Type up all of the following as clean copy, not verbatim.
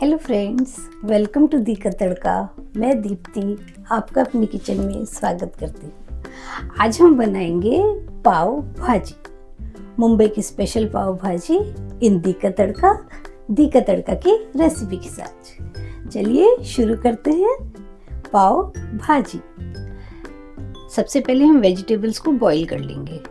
Hello friends, welcome to Di ka Tadka. मैं दीप्ति आपका अपनी किचन में स्वागत करती हूँ। आज हम बनाएंगे पाव भाजी, मुंबई की स्पेशल पाव भाजी इन दी का तड़का की रेसिपी के साथ। चलिए शुरू करते हैं पाव भाजी। सबसे पहले हम वेजिटेबल्स को बॉईल कर लेंगे।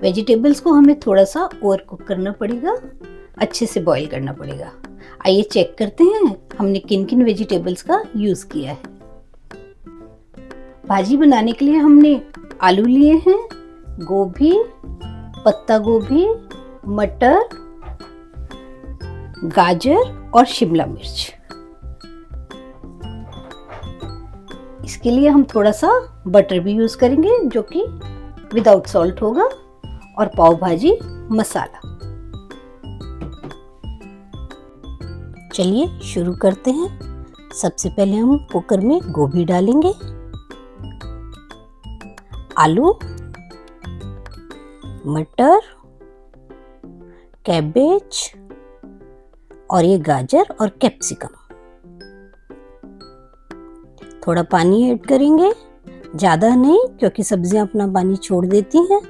वेजिटेबल्स को हमें थोड़ा सा ओवर कुक करना पड़ेगा, अच्छे से बॉईल करना पड़ेगा। आइए चेक करते हैं हमने किन किन वेजिटेबल्स का यूज किया है। भाजी बनाने के लिए हमने आलू लिए हैं, गोभी, पत्ता गोभी, मटर, गाजर और शिमला मिर्च। इसके लिए हम थोड़ा सा बटर भी यूज करेंगे जो कि विदाउट सॉल्ट होगा, और पाव भाजी मसाला। चलिए शुरू करते हैं। सबसे पहले हम कुकर में गोभी डालेंगे, आलू, मटर, कैबेज और ये गाजर और कैप्सिकम। थोड़ा पानी ऐड करेंगे, ज़्यादा नहीं क्योंकि सब्जियां अपना पानी छोड़ देती हैं।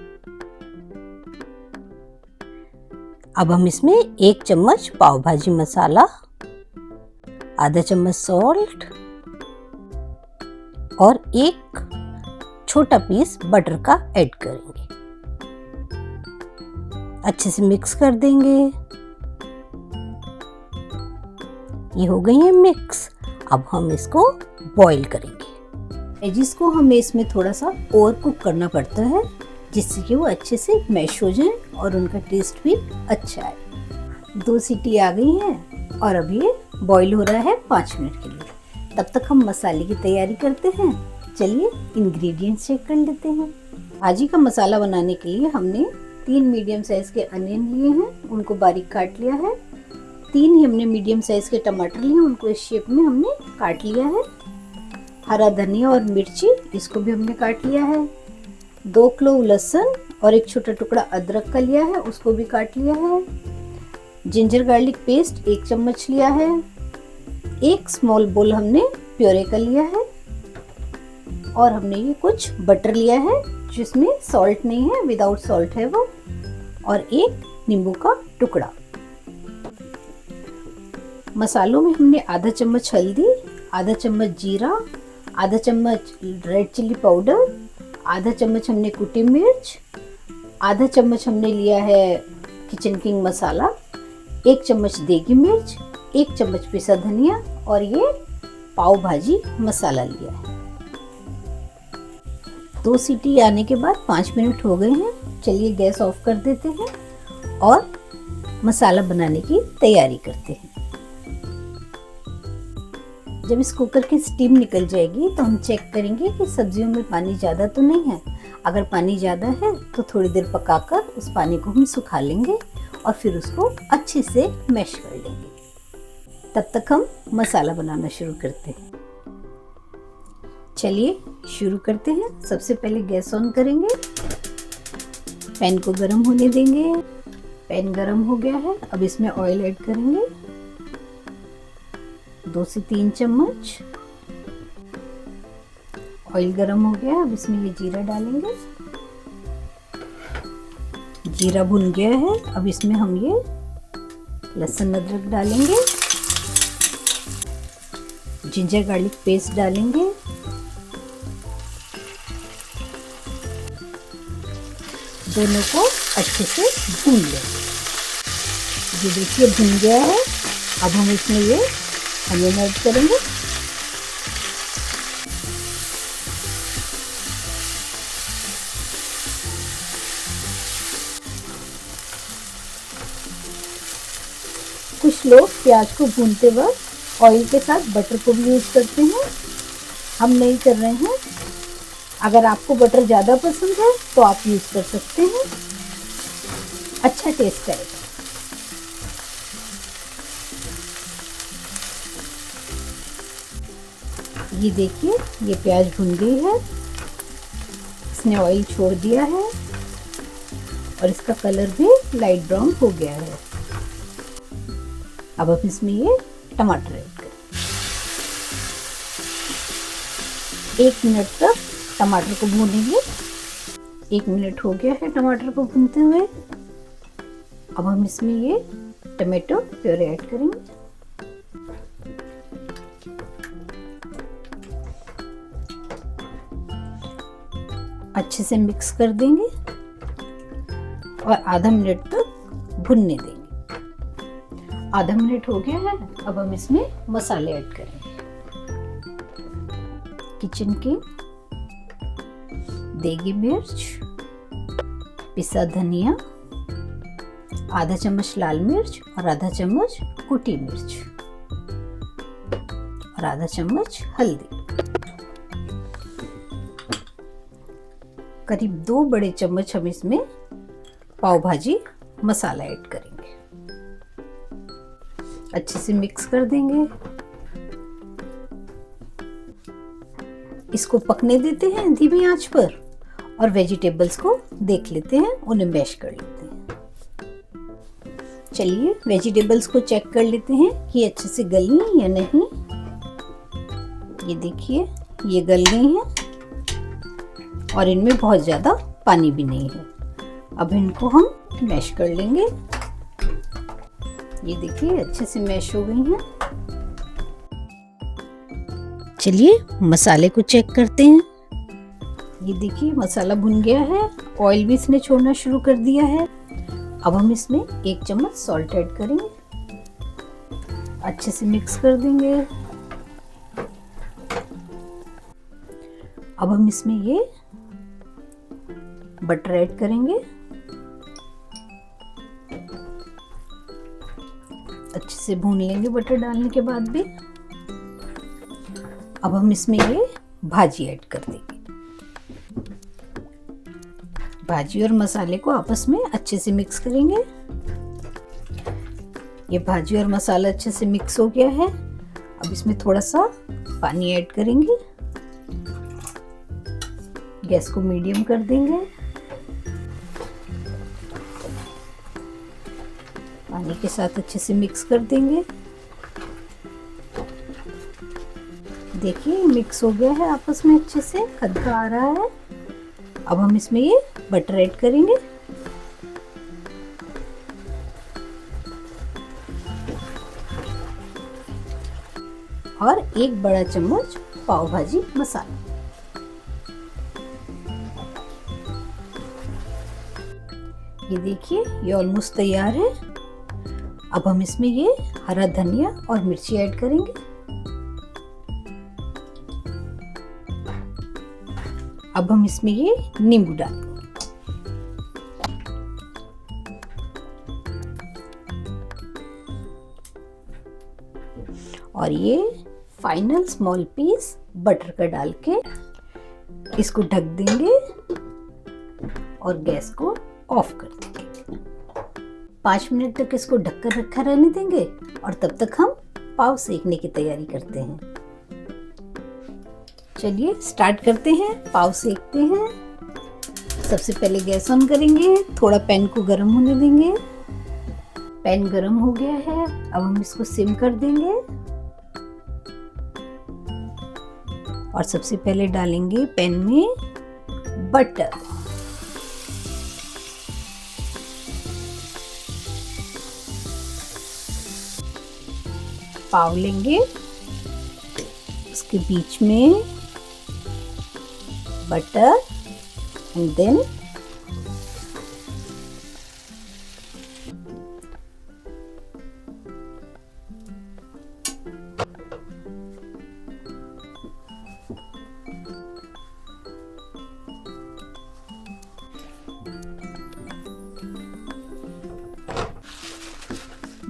अब हम इसमें 1 चम्मच पाव भाजी मसाला, आधा चम्मच सॉल्ट और 1 छोटा पीस बटर का ऐड करेंगे। अच्छे से मिक्स कर देंगे। ये हो गई है मिक्स। अब हम इसको बॉईल करेंगे। वेजिस को हमें इसमें थोड़ा सा ओवर कुक करना पड़ता है जिससे कि वो अच्छे से मैश हो जाए और उनका टेस्ट भी अच्छा आए। 2 सीटी आ गई हैं और अब ये बॉईल हो रहा है 5 मिनट के लिए। तब तक हम मसाले की तैयारी करते हैं। चलिए इंग्रेडिएंट्स चेक कर लेते हैं। भाजी का मसाला बनाने के लिए हमने 3 मीडियम साइज के अनियन लिए हैं, उनको बारीक काट लिया है। 3 ही हमने मीडियम साइज के टमाटर लिए हैं, उनको इस शेप में हमने काट लिया है। हरा धनिया और मिर्ची, इसको भी हमने काट लिया है। 2 क्लोव लहसुन और 1 छोटा टुकड़ा अदरक का लिया है, उसको भी काट लिया है। जिंजर गार्लिक पेस्ट 1 चम्मच लिया है। 1 स्मॉल बोल हमने प्योरे का लिया है। और हमने ये कुछ बटर लिया है जिसमें सॉल्ट नहीं है, विदाउट सॉल्ट है वो, और 1 नींबू का टुकड़ा। मसालों में हमने आधा चम्मच हल्दी, आधा चम्मच जीरा, आधा चम्मच रेड चिल्ली पाउडर, आधा चम्मच हमने कुटी मिर्च, आधा चम्मच हमने लिया है किचन किंग मसाला, 1 चम्मच देगी मिर्च, 1 चम्मच पिसा धनिया और ये पाव भाजी मसाला लिया है। 2 सीटी आने के बाद 5 मिनट हो गए हैं। चलिए गैस ऑफ कर देते हैं और मसाला बनाने की तैयारी करते हैं। जब इस कुकर की स्टीम निकल जाएगी तो हम चेक करेंगे कि सब्जियों में पानी ज़्यादा तो नहीं है। अगर पानी ज़्यादा है तो थोड़ी देर पकाकर उस पानी को हम सुखा लेंगे और फिर उसको अच्छे से मैश कर लेंगे। तब तक हम मसाला बनाना शुरू करते हैं। चलिए शुरू करते हैं। सबसे पहले गैस ऑन करेंगे, पैन को गर्म होने देंगे। पैन गर्म हो गया है, अब इसमें ऑयल ऐड करेंगे, 2 से 3 चम्मच। ऑयल गर्म हो गया, अब इसमें ये जीरा डालेंगे। जीरा भुन गया है, अब इसमें हम ये लहसुन अदरक डालेंगे, जिंजर गार्लिक पेस्ट डालेंगे, दोनों को अच्छे से भून लेंगे। ये देखिए भुन गया है। अब हम इसमें ये अनियन ऐड करेंगे। कुछ लोग प्याज को भूनते वक्त ऑयल के साथ बटर को भी यूज करते हैं, हम नहीं कर रहे हैं। अगर आपको बटर ज़्यादा पसंद है तो आप यूज कर सकते हैं, अच्छा टेस्ट आएगा। ये देखिए ये प्याज भुन गई है, इसने ऑयल छोड़ दिया है और इसका कलर भी लाइट ब्राउन हो गया है। अब हम इसमें ये टमाटर ऐड करें। 1 मिनट तक टमाटर को भूनेंगे। 1 मिनट हो गया है टमाटर को भूनते हुए। अब हम इसमें ये टमाटो प्योरे ऐड करेंगे। अच्छे से मिक्स कर देंगे और आधा मिनट तक भुनने देंगे। आधा मिनट हो गया है। अब हम इसमें मसाले ऐड करेंगे। किचन किंग, देगी मिर्च, पिसा धनिया, आधा चम्मच लाल मिर्च और आधा चम्मच कुटी मिर्च और आधा चम्मच हल्दी। करीब 2 बड़े चम्मच हम इसमें पाव भाजी मसाला ऐड करेंगे। अच्छे से मिक्स कर देंगे। इसको पकने देते हैं धीमी आंच पर और वेजिटेबल्स को देख लेते हैं, उन्हें मैश कर लेते हैं। चलिए वेजिटेबल्स को चेक कर लेते हैं कि अच्छे से गली या नहीं। ये देखिए, ये गल गई हैं और इनमें बहुत ज़्यादा पानी भी नहीं है। अब इनको हम मैश कर लेंगे। ये देखिए अच्छे से मैश हो गई हैं। चलिए मसाले को चेक करते हैं। ये देखिए मसाला भुन गया है, ऑयल भी इसने छोड़ना शुरू कर दिया है। अब हम इसमें 1 चम्मच सॉल्ट ऐड करेंगे। अच्छे से मिक्स कर देंगे। अब हम इसमें ये बटर ऐड करेंगे। अच्छे से भून लेंगे बटर डालने के बाद भी। अब हम इसमें ये भाजी ऐड कर देंगे। भाजी और मसाले को आपस में अच्छे से मिक्स करेंगे। ये भाजी और मसाला अच्छे से मिक्स हो गया है। अब इसमें थोड़ा सा पानी ऐड करेंगे। गैस को मीडियम कर देंगे। पानी के साथ अच्छे से मिक्स कर देंगे। देखिए मिक्स हो गया है आपस में, अच्छे से खदका आ रहा है। अब हम इसमें ये बटर ऐड करेंगे। और 1 बड़ा चम्मच पाव भाजी मसाला। ये देखिए ये ऑलमोस्ट तैयार है। अब हम इसमें ये हरा धनिया और मिर्ची ऐड करेंगे। अब हम इसमें ये नींबू डालेंगे। और ये फाइनल स्मॉल पीस बटर का डाल के इसको ढक देंगे और गैस को ऑफ कर देंगे। 5 मिनट तक इसको ढककर रखा रहने देंगे और तब तक हम पाव सेकने की तैयारी करते हैं। चलिए स्टार्ट करते हैं, पाव सेकते हैं। सबसे पहले गैस ऑन करेंगे, थोड़ा पैन को गर्म होने देंगे। पैन गर्म हो गया है। अब हम इसको सिम कर देंगे और सबसे पहले डालेंगे पैन में बटर। पाव लेंगे, उसके बीच में बटर एंड देन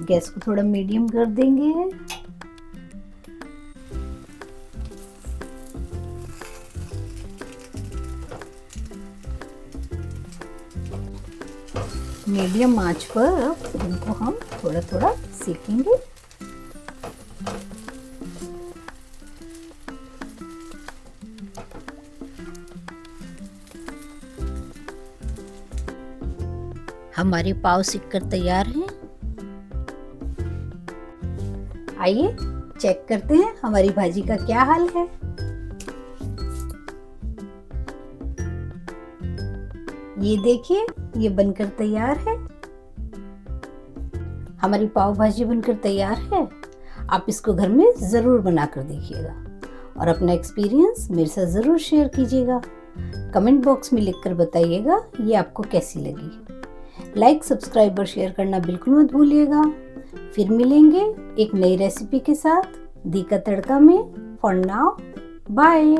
गैस को थोड़ा मीडियम कर देंगे। मीडियम आंच पर इनको हम थोड़ा थोड़ा सेकेंगे। हमारे पाव सिककर तैयार हैं। आइए चेक करते हैं हमारी भाजी का क्या हाल है। ये देखिए, ये बनकर तैयार है। हमारी पाव भाजी बनकर तैयार है। आप इसको घर में ज़रूर बनाकर देखिएगा और अपना एक्सपीरियंस मेरे साथ ज़रूर शेयर कीजिएगा। कमेंट बॉक्स में लिखकर बताइएगा ये आपको कैसी लगी। लाइक, सब्सक्राइब और शेयर करना बिल्कुल मत भूलिएगा। फिर मिलेंगे एक नई रेसिपी के साथ दी का तड़का में। For now, bye.